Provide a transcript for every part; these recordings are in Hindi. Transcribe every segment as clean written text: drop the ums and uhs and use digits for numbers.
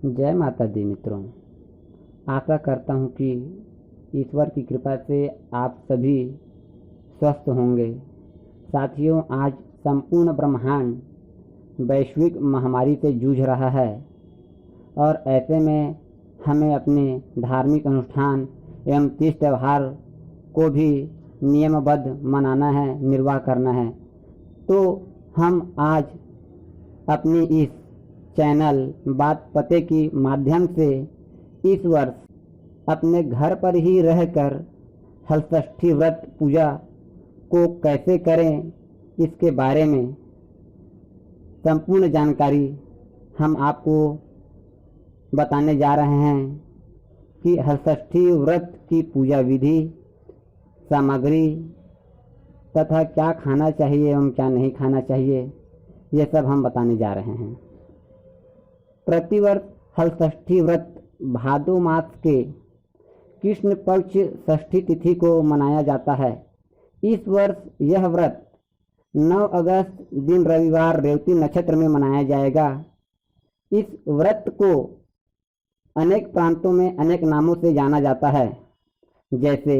जय माता दी मित्रों। आशा करता हूँ कि ईश्वर की कृपा से आप सभी स्वस्थ होंगे। साथियों, आज संपूर्ण ब्रह्मांड वैश्विक महामारी से जूझ रहा है और ऐसे में हमें अपने धार्मिक अनुष्ठान एवं तीज त्यौहार को भी नियमबद्ध मनाना है, निर्वाह करना है। तो हम आज अपनी इस चैनल बात पते की माध्यम से इस वर्ष अपने घर पर ही रहकर हलषष्ठी व्रत पूजा को कैसे करें, इसके बारे में संपूर्ण जानकारी हम आपको बताने जा रहे हैं कि हलषष्ठी व्रत की पूजा विधि, सामग्री तथा क्या खाना चाहिए एवं क्या नहीं खाना चाहिए, ये सब हम बताने जा रहे हैं। प्रतिवर्ष हलषष्ठी व्रत भादो मास के कृष्ण पक्ष षष्ठी तिथि को मनाया जाता है। इस वर्ष यह व्रत 9 अगस्त दिन रविवार रेवती नक्षत्र में मनाया जाएगा। इस व्रत को अनेक प्रांतों में अनेक नामों से जाना जाता है, जैसे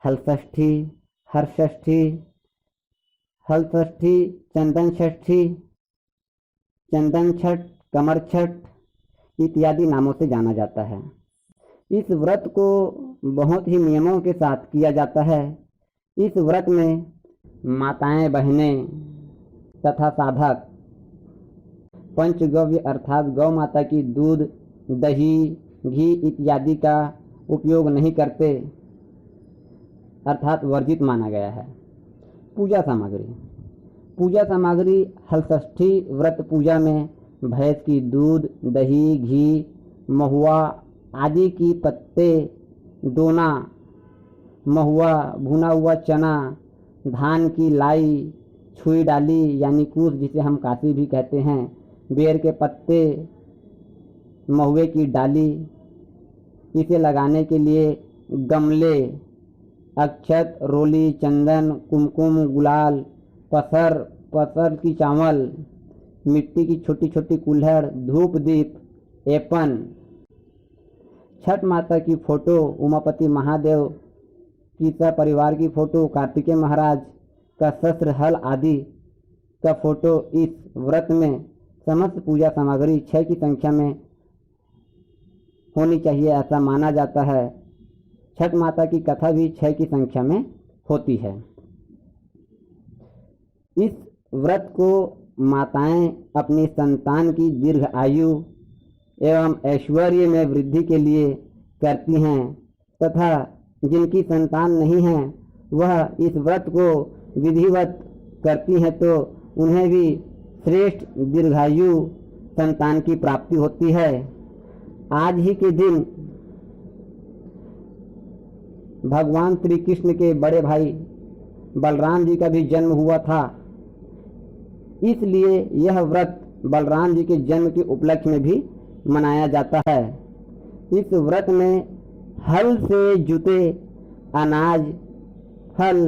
हलषष्ठी, हरषष्ठी, हलषष्ठी, चंदन षष्ठी, चंदन छठ, कमर छठ इत्यादि नामों से जाना जाता है। इस व्रत को बहुत ही नियमों के साथ किया जाता है। इस व्रत में माताएं, बहनें तथा साधक पंचगव्य अर्थात गौ माता की दूध, दही, घी इत्यादि का उपयोग नहीं करते, अर्थात वर्जित माना गया है। पूजा सामग्री हलषष्ठी व्रत पूजा में भैंस की दूध, दही, घी, महुआ आदि की पत्ते, दोना, महुआ, भुना हुआ चना, धान की लाई, छुई डाली यानी कूस जिसे हम काशी भी कहते हैं, बेर के पत्ते, महुए की डाली, इसे लगाने के लिए गमले, अक्षत, रोली, चंदन, कुमकुम, गुलाल, पसर की चावल, मिट्टी की छोटी छोटी कुल्हड़, धूप दीप, एपन, छठ माता की फोटो, उमापति महादेव की परिवार की फोटो, कार्तिकेय महाराज का शस्त्र, हल आदि का फोटो। इस व्रत में समस्त पूजा सामग्री 6 की संख्या में होनी चाहिए, ऐसा माना जाता है। छठ माता की कथा भी 6 की संख्या में होती है। इस व्रत को माताएं अपनी संतान की दीर्घ आयु एवं ऐश्वर्य में वृद्धि के लिए करती हैं तथा जिनकी संतान नहीं है वह इस व्रत को विधिवत करती हैं तो उन्हें भी श्रेष्ठ दीर्घायु संतान की प्राप्ति होती है। आज ही के दिन भगवान श्री कृष्ण के बड़े भाई बलराम जी का भी जन्म हुआ था, इसलिए यह व्रत बलराम जी के जन्म के उपलक्ष्य में भी मनाया जाता है। इस व्रत में हल से जुते अनाज, फल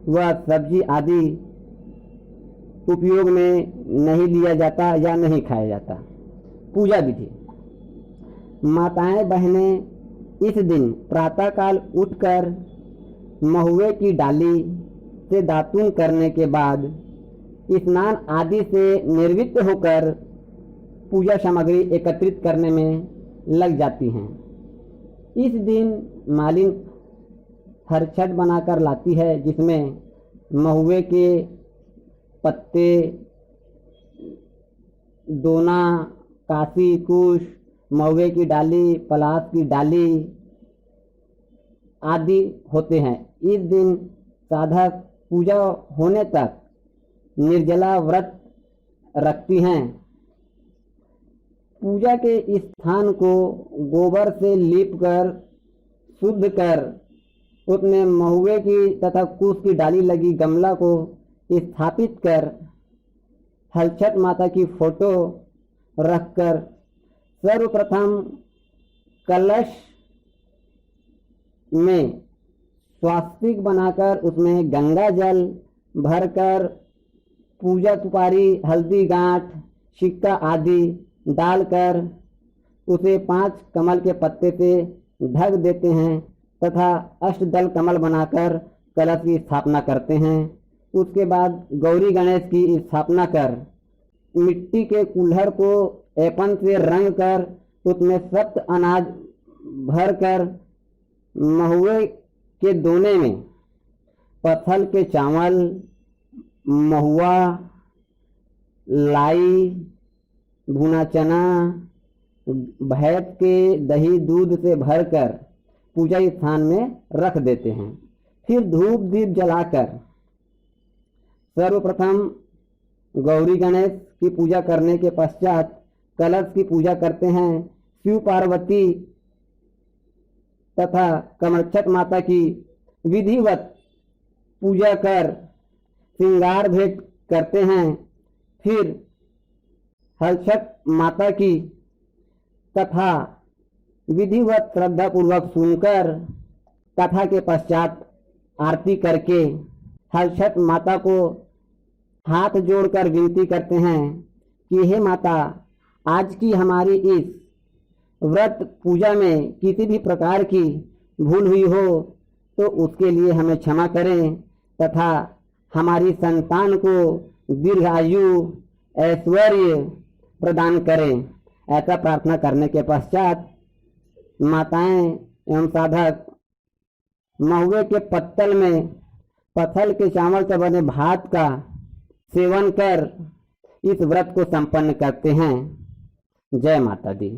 व सब्जी आदि उपयोग में नहीं लिया जाता या नहीं खाया जाता। पूजा विधि, माताएं बहनें इस दिन प्रातःकाल उठकर महुए की डाली से दातुन करने के बाद स्नान आदि से निर्वृत्त होकर पूजा सामग्री एकत्रित करने में लग जाती हैं। इस दिन मालिन हरछठ बनाकर लाती है, जिसमें महुए के पत्ते, दोना, काशी कुश, महुए की डाली, पलाश की डाली आदि होते हैं। इस दिन साधक पूजा होने तक निर्जला व्रत रखती हैं। पूजा के स्थान को गोबर से लीपकर शुद्ध कर उसमें महुए की तथा कुश की डाली लगी गमला को स्थापित कर हलछठ माता की फोटो रखकर सर्वप्रथम कलश में स्वास्तिक बनाकर उसमें गंगा जल भरकर पूजा सुपारी, हल्दी गांठ, सिक्का आदि डालकर उसे 5 कमल के पत्ते से ढक देते हैं तथा अष्टदल कमल बनाकर कलश की स्थापना करते हैं। उसके बाद गौरी गणेश की स्थापना कर मिट्टी के कुल्हड़ को ऐपन से रंग कर उसमें सप्त अनाज भर कर महुए के दोने में पत्थल के चावल, महुआ, लाई, भुना चना, भैंस के दही दूध से भरकर पूजा स्थान में रख देते हैं। फिर धूप दीप जलाकर सर्वप्रथम गौरी गणेश की पूजा करने के पश्चात कलश की पूजा करते हैं। शिव पार्वती तथा कमरछठ माता की विधिवत पूजा कर श्रृंगार भेंट करते हैं। फिर हलछठ माता की कथा विधिवत श्रद्धा पूर्वक सुनकर कथा के पश्चात आरती करके हलछठ माता को हाथ जोड़कर विनती करते हैं कि हे माता, आज की हमारी इस व्रत पूजा में किसी भी प्रकार की भूल हुई हो तो उसके लिए हमें क्षमा करें तथा हमारी संतान को दीर्घ आयु ऐश्वर्य प्रदान करें। ऐसा प्रार्थना करने के पश्चात माताएं एवं साधक महुए के पत्तल में पत्थल के चावल से बने भात का सेवन कर इस व्रत को संपन्न करते हैं। जय माता दी।